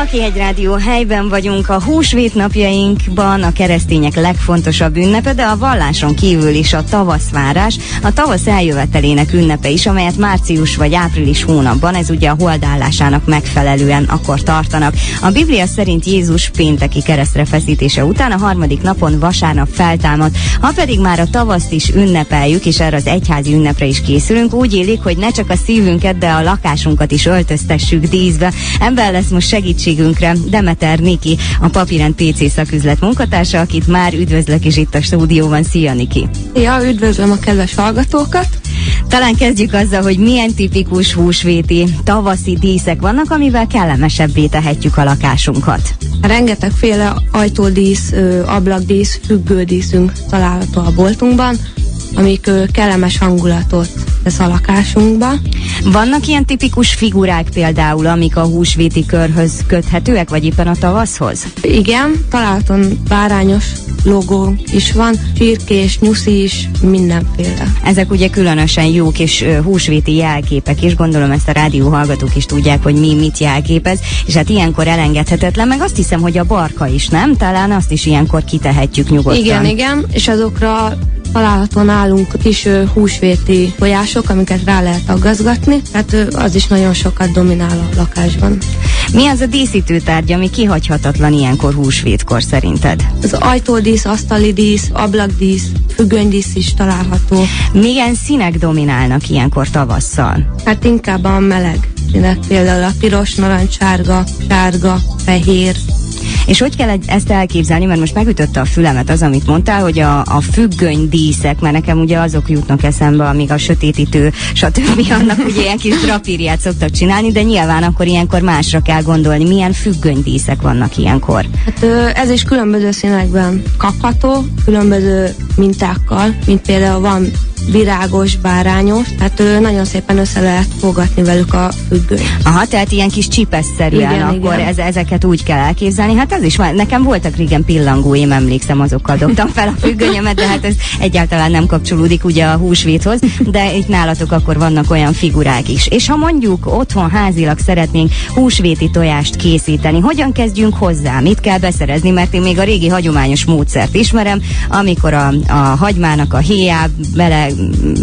Lakhegyi Rádió helyben vagyunk, a húsvét napjainkban a keresztények legfontosabb ünnepe, de a valláson kívül is a tavaszvárás, a tavasz eljövetelének ünnepe is, amelyet március vagy április hónapban, ez ugye a holdállásának megfelelően akkor tartanak. A Biblia szerint Jézus pénteki keresztre feszítése után a harmadik napon vasárnap feltámad. Ha pedig már a tavaszt is ünnepeljük, és erre az egyházi ünnepre is készülünk, úgy élik, hogy ne csak a szívünket, de a lakásunkat is öltöztessük díszbe. Ebben lesz most segítségünkre Demeter Niki, a Papirend PC szaküzlet munkatársa, akit már üdvözlök is itt a stúdióban. Szia, Niki! Ja, üdvözlöm a kedves hallgatókat! Talán kezdjük azzal, hogy milyen tipikus húsvéti, tavaszi díszek vannak, amivel kellemesebbé tehetjük a lakásunkat. Rengetegféle ajtódísz, ablakdísz, függődíszünk található a boltunkban, amik kellemes hangulatot tesz a lakásunkba. Vannak ilyen tipikus figurák például, amik a húsvéti körhöz köthetőek, vagy éppen a tavaszhoz? Igen, található bárányos logó is van, csirkés, nyuszi is, mindenféle. Ezek ugye különösen jók és húsvéti jelképek, és gondolom ezt a rádió hallgatók is tudják, hogy mi mit jelképez, és hát ilyenkor elengedhetetlen, meg azt hiszem, hogy a barka is, nem? Talán azt is ilyenkor kitehetjük nyugodtan. Igen, és azokra található nálunk kis húsvéti tojások, amiket rá lehet aggazgatni, tehát az is nagyon sokat dominál a lakásban. Mi az a díszítőtárgy, ami kihagyhatatlan ilyenkor húsvétkor szerinted? Az ajtódísz, asztali dísz, ablakdísz, függönydísz is található. Milyen színek dominálnak ilyenkor tavasszal? Hát inkább a meleg színek, például a piros, narancssárga, sárga, fehér. És hogy kell ezt elképzelni, mert most megütötte a fülemet az, amit mondtál, hogy a függönydíszek, mert nekem ugye azok jutnak eszembe, amíg a sötétítő, stb. Annak ugye ilyen kis drapíriát szoktak csinálni, de nyilván akkor ilyenkor másra kell gondolni. Milyen függönydíszek vannak ilyenkor? Hát ez is különböző színekben kapható, különböző mintákkal, mint például van virágos, bárányos, tehát nagyon szépen össze lehet fogatni velük a függönyt. Aha, tehát ilyen kis csipesszerűen, akkor igen. Ezeket úgy kell elképzelni. Hát az is van, nekem voltak régen pillangóim, emlékszem, azokkal dobtam fel a függönyemet, de hát ez egyáltalán nem kapcsolódik ugye a húsvéthoz, de itt nálatok akkor vannak olyan figurák is. És ha mondjuk otthon házilag szeretnénk húsvéti tojást készíteni, hogyan kezdjünk hozzá? Mit kell beszerezni? Mert én még a régi hagyományos módszert ismerem, amikor a hagymának a héjába bele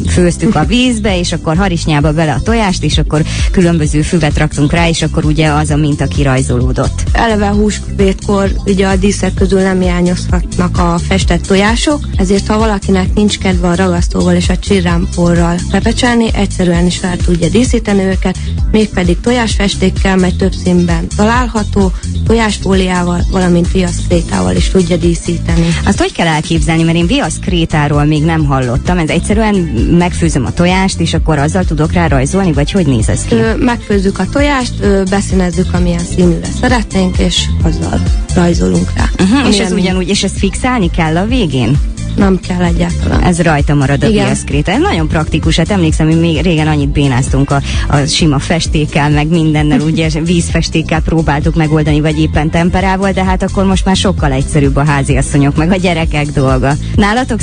főztük a vízbe, és akkor harisnyába bele a tojást, és akkor különböző füvet raktunk rá, és akkor ugye az a minta kirajzolódott. Eleve húsvétkor ugye a díszek közül nem hiányozhatnak a festett tojások, ezért ha valakinek nincs kedve a ragasztóval és a csirrámporral pepecselni, egyszerűen is fel tudja díszíteni őket, mégpedig tojásfestékkel, mely több színben található, tojásfóliával, valamint viaszkrétával is tudja díszíteni. Azt hogy kell elképzelni, mert én viaszkrétáról még nem hallottam, ez egyszerűen megfőzöm a tojást, és akkor azzal tudok rá rajzolni, vagy hogy néz ez ki? Megfőzzük a tojást, beszínezzük, amilyen színűre szeretnénk, és azzal rajzolunk rá. És ez ugyanúgy, és ezt fixálni kell a végén? Nem kell egyáltalán. Ez rajta marad a viaszkréta. Ez nagyon praktikus, hát emlékszem, hogy még régen annyit bénáztunk a sima festékkel, meg mindennel, ugye vízfestékkel próbáltuk megoldani, vagy éppen temperával, de hát akkor most már sokkal egyszerűbb a háziasszonyok, meg a gyerekek dolga. Nálatok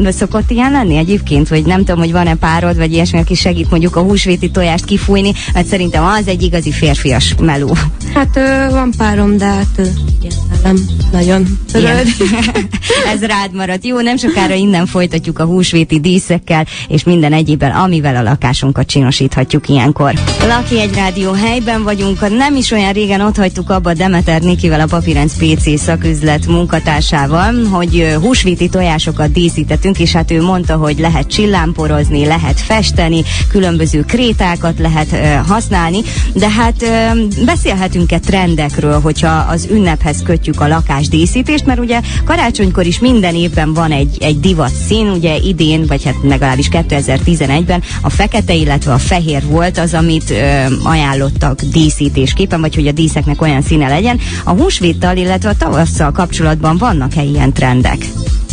szokott ilyen lenni egyébként, vagy nem tudom, hogy van-e párod, vagy ilyesmi, aki segít mondjuk a húsvéti tojást kifújni, mert szerintem az egy igazi férfias meló. Hát van párom, de hát nem nagyon törőd. Ez rád maradt. Jó, nem sokára innen folytatjuk a húsvéti díszekkel, és minden egyébben, amivel a lakásunkat csinosíthatjuk ilyenkor. Lakhegyi Rádió helyben vagyunk, nem is olyan régen ott hagytuk abba Demeter Nikivel, a Papirend PC szaküzlet munkatársával, hogy húsvéti tojásokat díszítettünk, és hát ő mondta, hogy lehet csillámporozni, lehet festeni, különböző krétákat lehet használni, de hát beszélhetünk-e trendekről, hogyha az ünnephez kötjük a lakásdíszítést, mert ugye karácsonykor is minden évben van egy divat szín, ugye idén, vagy hát legalábbis 2011-ben a fekete, illetve a fehér volt az, amit ajánlottak díszítésképpen, vagy hogy a díszeknek olyan színe legyen. A húsvéttal, illetve a tavasszal kapcsolatban vannak-e ilyen trendek?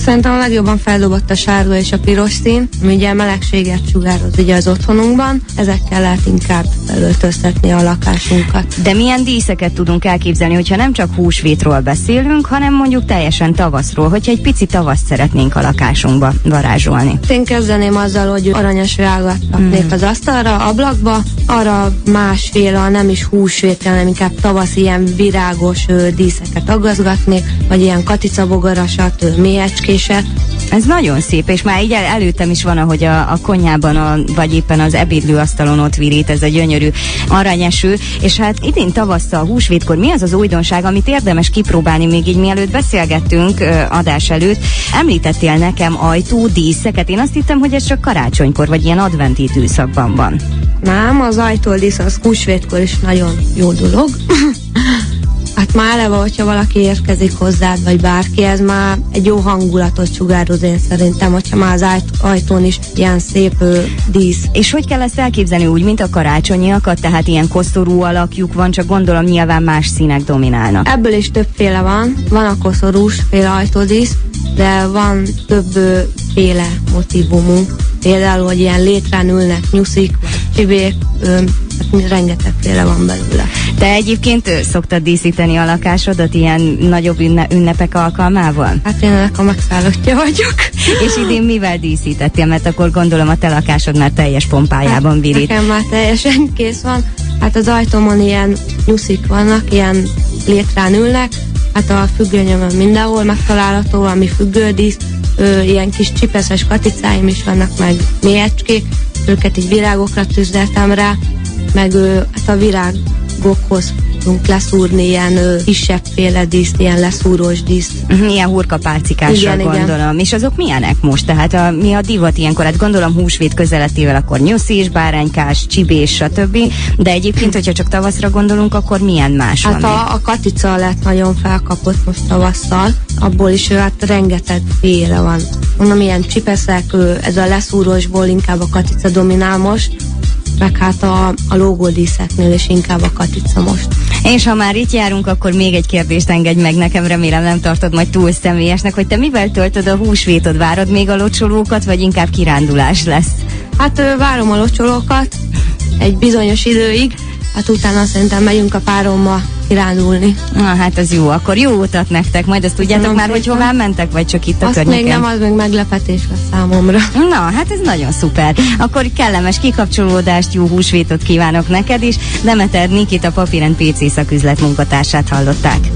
Szerintem a legjobban feldobott a sárga és a piros szín, ami ugye melegséget sugároz ugye az otthonunkban, ezekkel lehet inkább felöltöztetni a lakásunkat. De milyen díszeket tudunk elképzelni, hogyha nem csak húsvétról beszélünk, hanem mondjuk teljesen tavaszról, hogyha egy pici tavaszt szeretnénk a lakásunkba varázsolni? Én kezdeném azzal, hogy aranyas virágot raknék az asztalra, ablakba, arra másféle, nem is húsvétre, hanem inkább tavasz ilyen virágos díszeket agazgatnék, vagy ilyen katicabogarasat, méhecskéset. Ez nagyon szép, és már így előttem is van, ahogy a konyhában, vagy éppen az ebédlőasztalon ott virít ez a gyönyörű aranyeső, és hát idén tavasszal, húsvétkor mi az az újdonság, amit érdemes kipróbálni még így mielőtt beszélgettünk adás előtt? Említettél nekem ajtódíszeket, én azt hittem, hogy ez csak karácsonykor, vagy ilyen adventi időszakban van. Nem, az ajtódísz az húsvétkor is nagyon jó dolog. Hát már eleve, hogyha valaki érkezik hozzád, vagy bárki, ez már egy jó hangulatot sugároz, én szerintem, hogyha már az ajtón is ilyen szép dísz. És hogy kell ezt elképzelni, úgy, mint a karácsonyiakat, tehát ilyen koszorú alakjuk van, csak gondolom nyilván más színek dominálnak. Ebből is többféle van. Van a koszorús féle ajtódísz, de van többféle motivumú. Például, hogy ilyen létrán ülnek nyuszik, csibék, hát rengetegféle van belőle. Te egyébként szoktad díszíteni a lakásodat ilyen nagyobb ünnepek alkalmával? Hát én ennek a megszállottja vagyok. És idén mivel díszítettél? Mert akkor gondolom a te lakásod már teljes pompájában virít. Nekem már teljesen kész van. Hát az ajtómon ilyen nyuszik vannak, ilyen létrán ülnek. Hát a függönyömön mindenhol megtalálható valami függődísz. Ilyen kis csipeszes katicáim is vannak, meg méhecskék. Őket így virágokra tüzeltem rá, meg hát a virágokhoz tudunk leszúrni ilyen kisebbféle díszt, ilyen leszúrós díszt. Ilyen hurkapálcikásra gondolom. Igen. És azok milyenek most? Tehát mi a divat ilyenkor? Hát gondolom húsvét közeletével akkor nyuszis, báránykás, csibés, stb. De egyébként, hogyha csak tavaszra gondolunk, akkor milyen más hát van? A katica lett nagyon felkapott most tavasszal. Abból is hát rengeteg féle van. Mondom, ilyen csipeszek, ez a leszúrósból inkább a katica dominál most, meg hát a lógódíszeknél is inkább a katica most. És ha már itt járunk, akkor még egy kérdést engedj meg nekem, remélem nem tartod majd túl személyesnek, hogy te mivel töltöd a húsvétod? Várod még a locsolókat, vagy inkább kirándulás lesz? Hát várom a locsolókat egy bizonyos időig, hát utána szerintem megyünk a párommal kirándulni. Hát az jó, akkor jó utat nektek, majd azt tudjátok már, hogy hová mentek, vagy csak itt a környéken? Azt még nem, az még meglepetés lesz számomra. Na, hát ez nagyon szuper. Akkor kellemes kikapcsolódást, jó húsvétot kívánok neked is. Demeter Nikit, a Papírend PC szaküzlet munkatársát hallották.